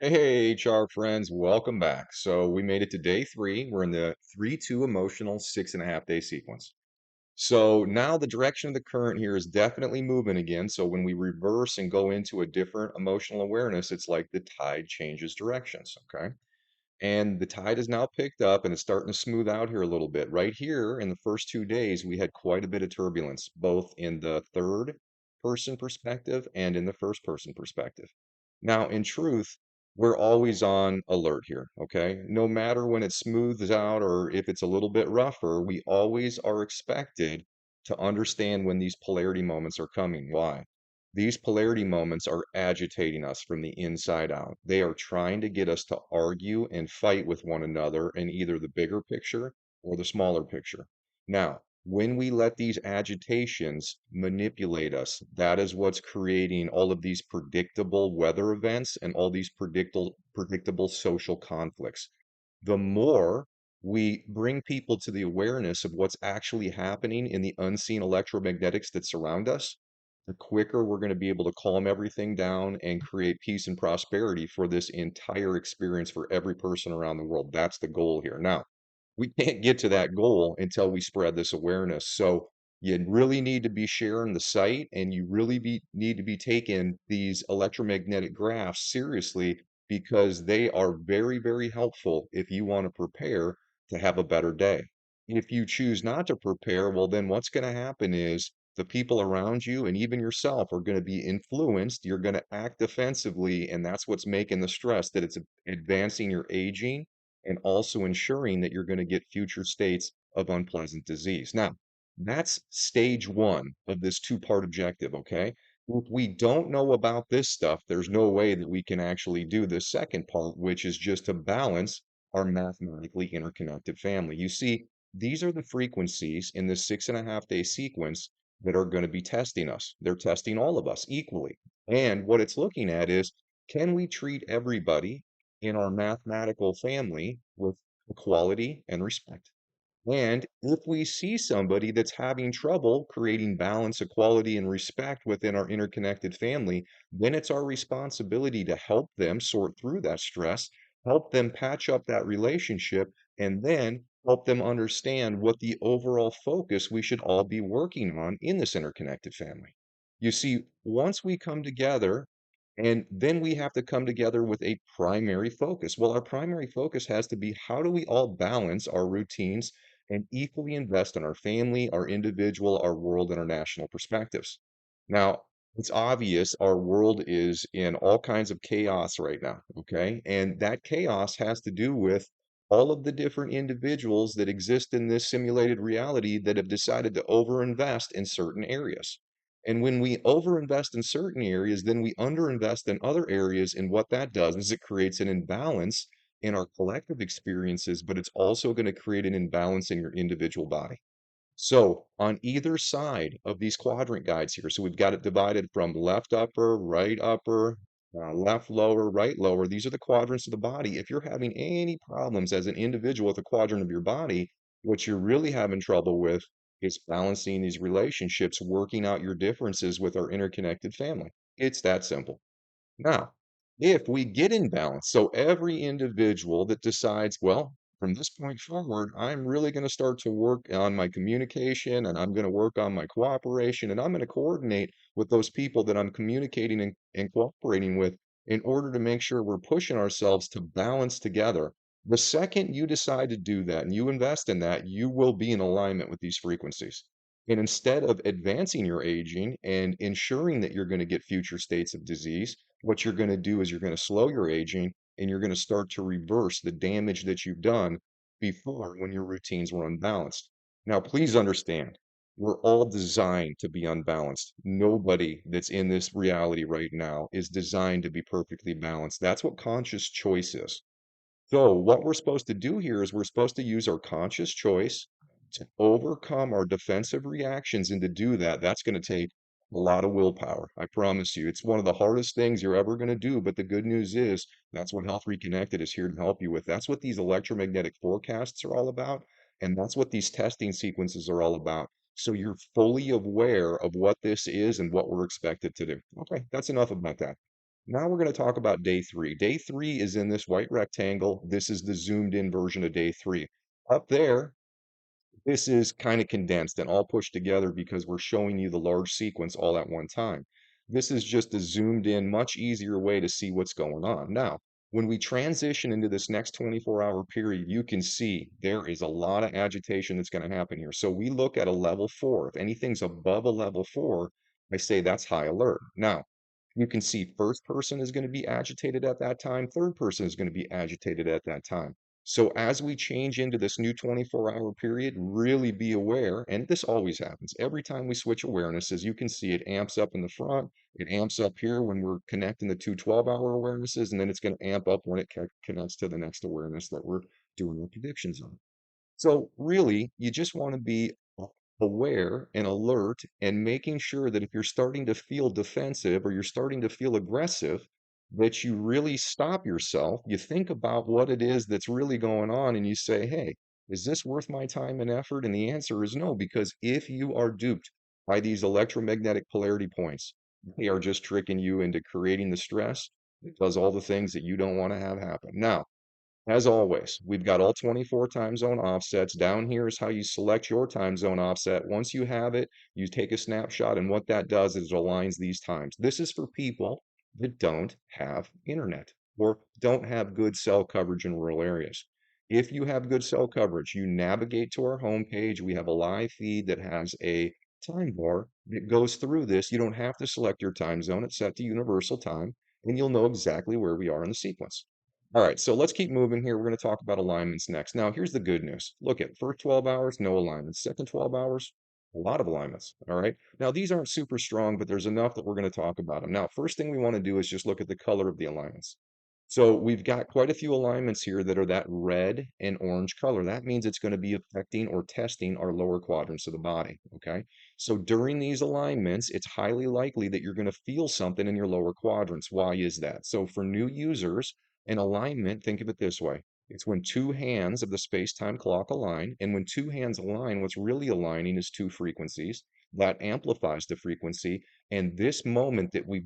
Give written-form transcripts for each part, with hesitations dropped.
Hey, HR friends, welcome back. So we made it to day three. We're in the 3-2 emotional 6.5 day sequence. So now the direction of the current here is definitely moving again. So when we reverse and go into a different emotional awareness, it's like the tide changes directions. Okay. And the tide is now picked up and it's starting to smooth out here a little bit. Right here in the first 2 days, we had quite a bit of turbulence, both in the third person perspective and in the first person perspective. Now, in truth, we're always on alert here, okay? No matter when it smooths out or if it's a little bit rougher, we always are expected to understand when these polarity moments are coming. Why? These polarity moments are agitating us from the inside out. They are trying to get us to argue and fight with one another in either the bigger picture or the smaller picture. Now, when we let these agitations manipulate us, that is what's creating all of these predictable weather events and all these predictable social conflicts. The more we bring people to the awareness of what's actually happening in the unseen electromagnetics that surround us, the quicker we're going to be able to calm everything down and create peace and prosperity for this entire experience for every person around the world. That's the goal here. Now, we can't get to that goal until we spread this awareness. So you really need to be sharing the site and you really need to be taking these electromagnetic graphs seriously because they are very, very helpful if you want to prepare to have a better day. If you choose not to prepare, well, then what's going to happen is the people around you and even yourself are going to be influenced. You're going to act defensively, and that's what's making the stress that it's advancing your aging and also ensuring that you're going to get future states of unpleasant disease. Now, that's stage one of this two-part objective, okay? If we don't know about this stuff, there's no way that we can actually do the second part, which is just to balance our mathematically interconnected family. You see, these are the frequencies in this 6.5 day sequence that are going to be testing us. They're testing all of us equally. And what it's looking at is, can we treat everybody in our mathematical family with equality and respect? And if we see somebody that's having trouble creating balance, equality, and respect within our interconnected family, then it's our responsibility to help them sort through that stress, help them patch up that relationship, and then help them understand what the overall focus we should all be working on in this interconnected family. You see, once we come together, and then we have to come together with a primary focus. Well, our primary focus has to be how do we all balance our routines and equally invest in our family, our individual, our world, and our national perspectives. Now, it's obvious our world is in all kinds of chaos right now, okay? And that chaos has to do with all of the different individuals that exist in this simulated reality that have decided to overinvest in certain areas. And when we overinvest in certain areas, then we underinvest in other areas. And what that does is it creates an imbalance in our collective experiences, but it's also going to create an imbalance in your individual body. So on either side of these quadrant guides here, so we've got it divided from left upper, left lower, right lower. These are the quadrants of the body. If you're having any problems as an individual with a quadrant of your body, what you're really having trouble with is balancing these relationships, working out your differences with our interconnected family. It's that simple. Now, if we get in balance, so every individual that decides, well, from this point forward, I'm really going to start to work on my communication and I'm going to work on my cooperation and I'm going to coordinate with those people that I'm communicating and cooperating with in order to make sure we're pushing ourselves to balance together. The second you decide to do that and you invest in that, you will be in alignment with these frequencies. And instead of advancing your aging and ensuring that you're going to get future states of disease, what you're going to do is you're going to slow your aging and you're going to start to reverse the damage that you've done before when your routines were unbalanced. Now, please understand, we're all designed to be unbalanced. Nobody that's in this reality right now is designed to be perfectly balanced. That's what conscious choice is. So, what we're supposed to do here is we're supposed to use our conscious choice to overcome our defensive reactions. And to do that, that's going to take a lot of willpower. I promise you. It's one of the hardest things you're ever going to do. But the good news is that's what Health Reconnected is here to help you with. That's what these electromagnetic forecasts are all about. And that's what these testing sequences are all about. So you're fully aware of what this is and what we're expected to do. Okay, that's enough about that. Now we're going to talk about day three. Day three is in this white rectangle. This is the zoomed in version of day three. Up there, this is kind of condensed and all pushed together because we're showing you the large sequence all at one time. This is just a zoomed in, much easier way to see what's going on. Now, when we transition into this next 24-hour period, you can see there is a lot of agitation that's going to happen here. So we look at a level 4. If anything's above a level 4, I say that's high alert. Now, you can see first person is going to be agitated at that time, third person is going to be agitated at that time. So as we change into this new 24-hour period, really be aware, and this always happens. Every time we switch awarenesses, you can see it amps up in the front, it amps up here when we're connecting the two 12-hour awarenesses, and then it's going to amp up when it connects to the next awareness that we're doing our predictions on. So really, you just want to be aware and alert and making sure that if you're starting to feel defensive or you're starting to feel aggressive, that you really stop yourself. You think about what it is that's really going on and you say, hey, is this worth my time and effort? And the answer is no, because if you are duped by these electromagnetic polarity points, they are just tricking you into creating the stress that does all the things that you don't want to have happen. Now, as always, we've got all 24 time zone offsets. Down here is how you select your time zone offset. Once you have it, you take a snapshot, and what that does is it aligns these times. This is for people that don't have internet or don't have good cell coverage in rural areas. If you have good cell coverage, you navigate to our homepage. We have a live feed that has a time bar that goes through this. You don't have to select your time zone. It's set to universal time, and you'll know exactly where we are in the sequence. All right, so let's keep moving here. We're going to talk about alignments next. Now, here's the good news. Look at first 12 hours, no alignments. Second 12 hours, a lot of alignments. All right. Now, these aren't super strong, but there's enough that we're going to talk about them. Now, first thing we want to do is just look at the color of the alignments. So we've got quite a few alignments here that are that red and orange color. That means it's going to be affecting or testing our lower quadrants of the body. Okay. So during these alignments, it's highly likely that you're going to feel something in your lower quadrants. Why is that? So for new users, an alignment, think of it this way. It's when two hands of the space-time clock align, and when two hands align, what's really aligning is two frequencies. That amplifies the frequency, and this moment that we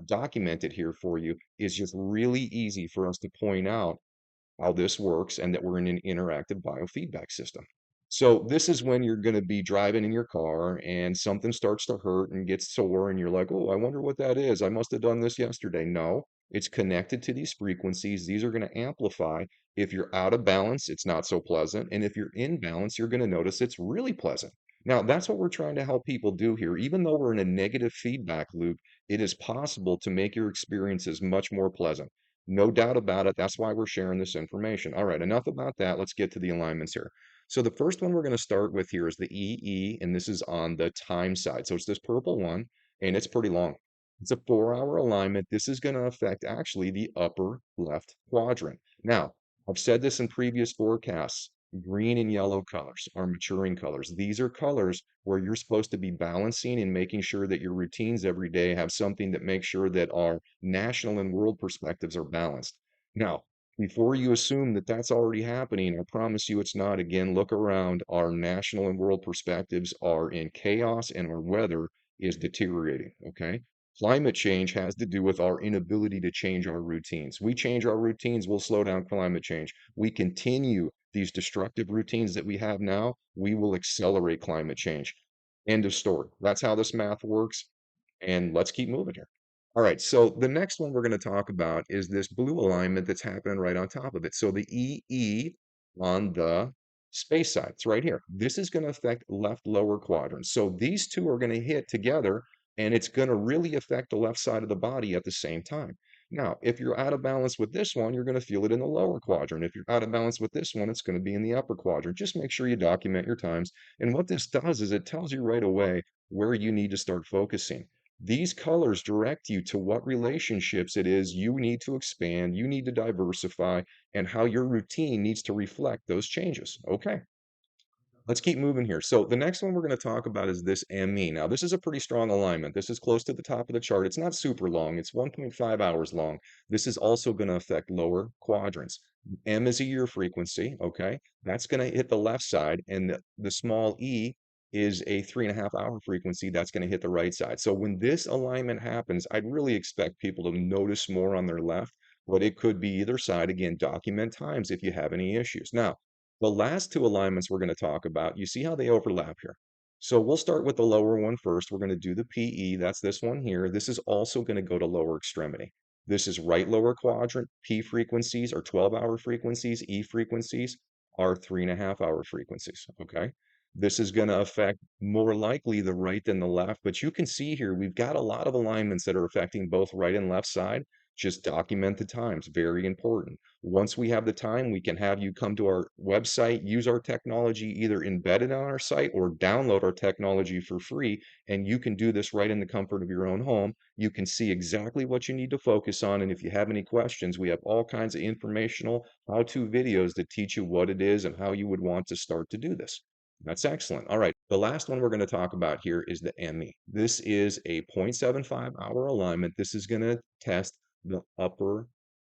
documented here for you is just really easy for us to point out how this works and that we're in an interactive biofeedback system. So this is when you're going to be driving in your car and something starts to hurt and gets sore and you're like, oh, I wonder what that is. I must have done this yesterday. No, it's connected to these frequencies. These are going to amplify. If you're out of balance, it's not so pleasant. And if you're in balance, you're going to notice it's really pleasant. Now, that's what we're trying to help people do here. Even though we're in a negative feedback loop, it is possible to make your experiences much more pleasant. No doubt about it. That's why we're sharing this information. All right, enough about that. Let's get to the alignments here. So the first one we're going to start with here is the EE, and this is on the time side. So it's this purple one, and it's pretty long. It's a 4-hour alignment. This is going to affect actually the upper left quadrant. Now, I've said this in previous forecasts. Green and yellow colors are maturing colors. These are colors where you're supposed to be balancing and making sure that your routines every day have something that makes sure that our national and world perspectives are balanced. Now, before you assume that that's already happening, I promise you it's not. Again, look around. Our national and world perspectives are in chaos and our weather is deteriorating. Okay. Climate change has to do with our inability to change our routines. We change our routines, we'll slow down climate change. We continue these destructive routines that we have now, we will accelerate climate change. End of story. That's how this math works. And let's keep moving here. All right, so the next one we're going to talk about is this blue alignment that's happening right on top of it. So the EE on the space side, it's right here. This is going to affect left lower quadrant. So these two are going to hit together and it's going to really affect the left side of the body at the same time. Now, if you're out of balance with this one, you're going to feel it in the lower quadrant. If you're out of balance with this one, it's going to be in the upper quadrant. Just make sure you document your times. And what this does is it tells you right away where you need to start focusing. These colors direct you to what relationships it is you need to expand, you need to diversify, and how your routine needs to reflect those changes. Okay, let's keep moving here. So the next one we're going to talk about is this ME. Now, this is a pretty strong alignment. This is close to the top of the chart. It's not super long. It's 1.5 hours long. This is also going to affect lower quadrants. M is a year frequency, okay? That's going to hit the left side, and the small e is a 3.5 hour frequency that's going to hit the right side. So when this alignment happens, I'd really expect people to notice more on their left, but it could be either side. Again, document times if you have any issues. Now, the last two alignments we're going to talk about, you see how they overlap here. So we'll start with the lower one first. We're going to do the PE. That's this one here. This is also going to go to lower extremity. This is right lower quadrant. P frequencies are 12-hour frequencies. E frequencies are 3.5 hour frequencies. Okay. This is going to affect more likely the right than the left. But you can see here, we've got a lot of alignments that are affecting both right and left side. Just document the times. Very important. Once we have the time, we can have you come to our website, use our technology either embedded on our site or download our technology for free. And you can do this right in the comfort of your own home. You can see exactly what you need to focus on. And if you have any questions, we have all kinds of informational how-to videos that teach you what it is and how you would want to start to do this. That's excellent. All right. The last one we're going to talk about here is the ME. This is a 0.75-hour alignment. This is going to test the upper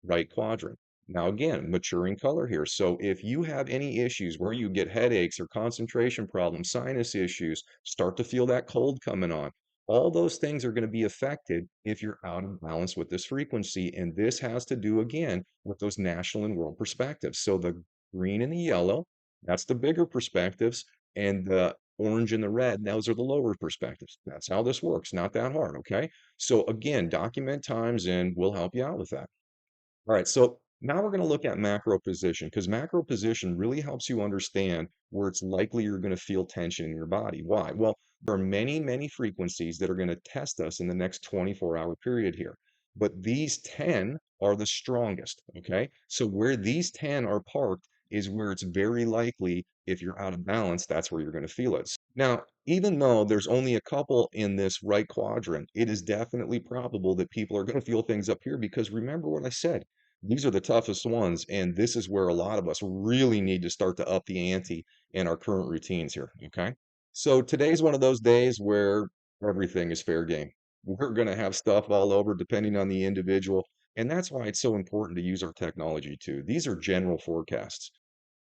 right quadrant. Now, again, maturing color here. So if you have any issues where you get headaches or concentration problems, sinus issues, start to feel that cold coming on, all those things are going to be affected if you're out of balance with this frequency. And this has to do, again, with those national and world perspectives. So the green and the yellow, that's the bigger perspectives. And the orange and the red, those are the lower perspectives. That's how this works. Not that hard. Okay. So again, document times and we'll help you out with that. All right, so now we're going to look at macro position because macro position really helps you understand where it's likely you're going to feel tension in your body. Why? Well, there are many, many frequencies that are going to test us in the next 24-hour period here. But these 10 are the strongest, okay? So where these 10 are parked is where it's very likely if you're out of balance, that's where you're going to feel it. Now, even though there's only a couple in this right quadrant, it is definitely probable that people are going to feel things up here because remember what I said, these are the toughest ones, and this is where a lot of us really need to start to up the ante in our current routines here, okay? So today's one of those days where everything is fair game. We're going to have stuff all over depending on the individual, and that's why it's so important to use our technology too. These are general forecasts.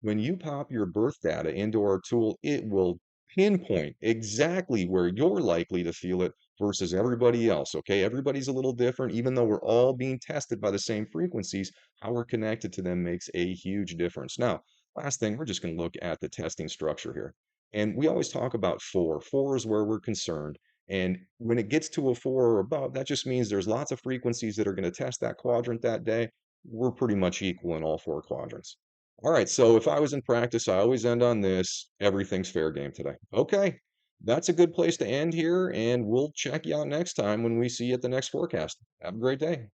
When you pop your birth data into our tool, it will pinpoint exactly where you're likely to feel it versus everybody else. Okay. Everybody's a little different, even though we're all being tested by the same frequencies, how we're connected to them makes a huge difference. Now, last thing, we're just going to look at the testing structure here. And we always talk about four. Four is where we're concerned. And when it gets to a four or above, that just means there's lots of frequencies that are going to test that quadrant that day. We're pretty much equal in all four quadrants. All right, so if I was in practice, I always end on this, everything's fair game today. Okay, that's a good place to end here, and we'll check you out next time when we see you at the next forecast. Have a great day.